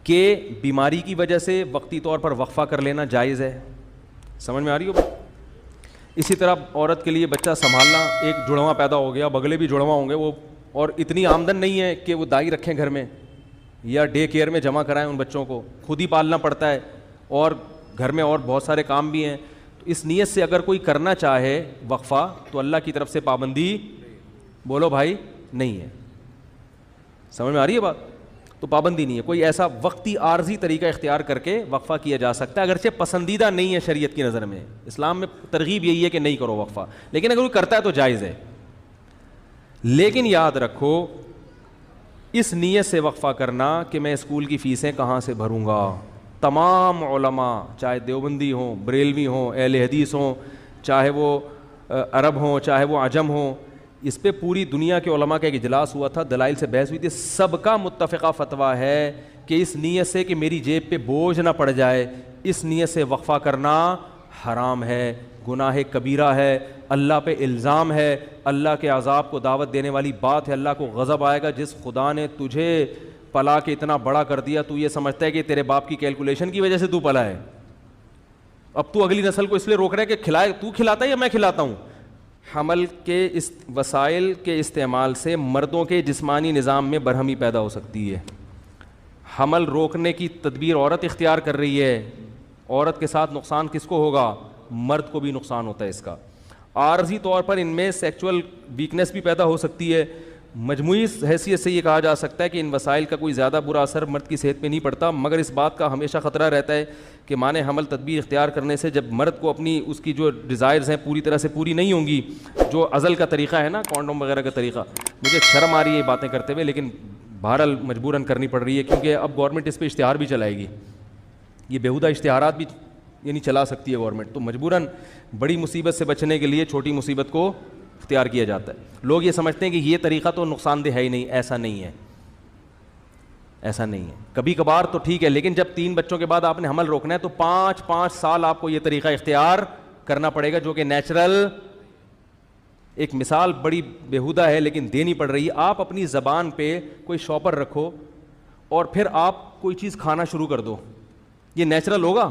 کہ بیماری کی وجہ سے وقتی طور پر وقفہ کر لینا جائز ہے. سمجھ میں آ رہی ہو بات؟ اسی طرح عورت کے لیے بچہ سنبھالنا, ایک جڑواں پیدا ہو گیا, بگلے بھی جڑواں ہوں گے وہ, اور اتنی آمدن نہیں ہے کہ وہ دائی رکھیں گھر میں یا ڈے کیئر میں جمع کرائیں ان بچوں کو, خود ہی پالنا پڑتا ہے, اور گھر میں اور بہت سارے کام بھی ہیں. تو اس نیت سے اگر کوئی کرنا چاہے وقفہ تو اللہ کی طرف سے پابندی, بولو بھائی, نہیں ہے. سمجھ میں آ رہی ہے بات؟ تو پابندی نہیں ہے. کوئی ایسا وقتی عارضی طریقہ اختیار کر کے وقفہ کیا جا سکتا ہے, اگرچہ پسندیدہ نہیں ہے شریعت کی نظر میں. اسلام میں ترغیب یہی ہے کہ نہیں کرو وقفہ, لیکن اگر کوئی کرتا ہے تو جائز ہے. لیکن یاد رکھو اس نیت سے وقفہ کرنا کہ میں اسکول کی فیسیں کہاں سے بھروں گا. تمام علماء, چاہے دیوبندی ہوں, بریلوی ہوں, اہل حدیث ہوں, چاہے وہ عرب ہوں, چاہے وہ عجم ہوں, اس پہ پوری دنیا کے علماء کا ایک اجلاس ہوا تھا, دلائل سے بحث ہوئی تھی. سب کا متفقہ فتویٰ ہے کہ اس نیت سے کہ میری جیب پہ بوجھ نہ پڑ جائے, اس نیت سے وقفہ کرنا حرام ہے, گناہ کبیرہ ہے, اللہ پہ الزام ہے, اللہ کے عذاب کو دعوت دینے والی بات ہے, اللہ کو غضب آئے گا. جس خدا نے تجھے پلا کے اتنا بڑا کر دیا, تو یہ سمجھتا ہے کہ تیرے باپ کی کیلکولیشن کی وجہ سے تو پلا ہے, اب تو اگلی نسل کو اس لیے روک رہا ہے کہ کھلائے, تو کھلاتا ہے یا میں کھلاتا ہوں. حمل کے وسائل کے استعمال سے مردوں کے جسمانی نظام میں برہمی پیدا ہو سکتی ہے. حمل روکنے کی تدبیر عورت اختیار کر رہی ہے, عورت کے ساتھ نقصان کس کو ہوگا؟ مرد کو بھی نقصان ہوتا ہے اس کا. عارضی طور پر ان میں سیکچول ویکنس بھی پیدا ہو سکتی ہے. مجموعی حیثیت سے یہ کہا جا سکتا ہے کہ ان وسائل کا کوئی زیادہ برا اثر مرد کی صحت پہ نہیں پڑتا, مگر اس بات کا ہمیشہ خطرہ رہتا ہے کہ مانے حمل تدبیر اختیار کرنے سے جب مرد کو اپنی اس کی جو ڈیزائرز ہیں پوری طرح سے پوری نہیں ہوں گی, جو ازل کا طریقہ ہے نا, کانڈوم وغیرہ کا طریقہ, مجھے شرم آ رہی ہے یہ باتیں کرتے ہوئے, لیکن بہرحال مجبوراً کرنی پڑ رہی ہے کیونکہ اب گورنمنٹ اس پہ اشتہار بھی چلائے گی. یہ بیہودہ اشتہارات بھی یعنی چلا سکتی ہے گورنمنٹ, تو مجبوراً بڑی مصیبت سے بچنے کے لیے چھوٹی مصیبت کو اختیار کیا جاتا ہے. لوگ یہ سمجھتے ہیں کہ یہ طریقہ تو نقصان دہ ہے ہی نہیں, ایسا نہیں ہے, ایسا نہیں ہے. کبھی کبھار تو ٹھیک ہے, لیکن جب 3 بچوں کے بعد آپ نے حمل روکنا ہے تو 5 سال آپ کو یہ طریقہ اختیار کرنا پڑے گا, جو کہ نیچرل. ایک مثال بڑی بیہودہ ہے لیکن دینی پڑ رہی ہے. آپ اپنی زبان پہ کوئی شاپر رکھو اور پھر آپ کوئی چیز کھانا شروع کر دو, یہ نیچرل ہوگا؟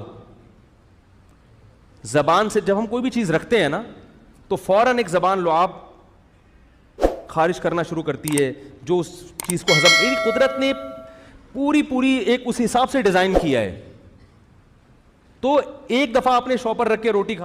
زبان سے جب ہم کوئی بھی چیز رکھتے ہیں نا تو فوراً ایک زبان لعاب خارج کرنا شروع کرتی ہے جو اس چیز کو ہضم, قدرت نے پوری ایک اس حساب سے ڈیزائن کیا ہے. تو ایک دفعہ آپ نے شاپر رکھ کے روٹی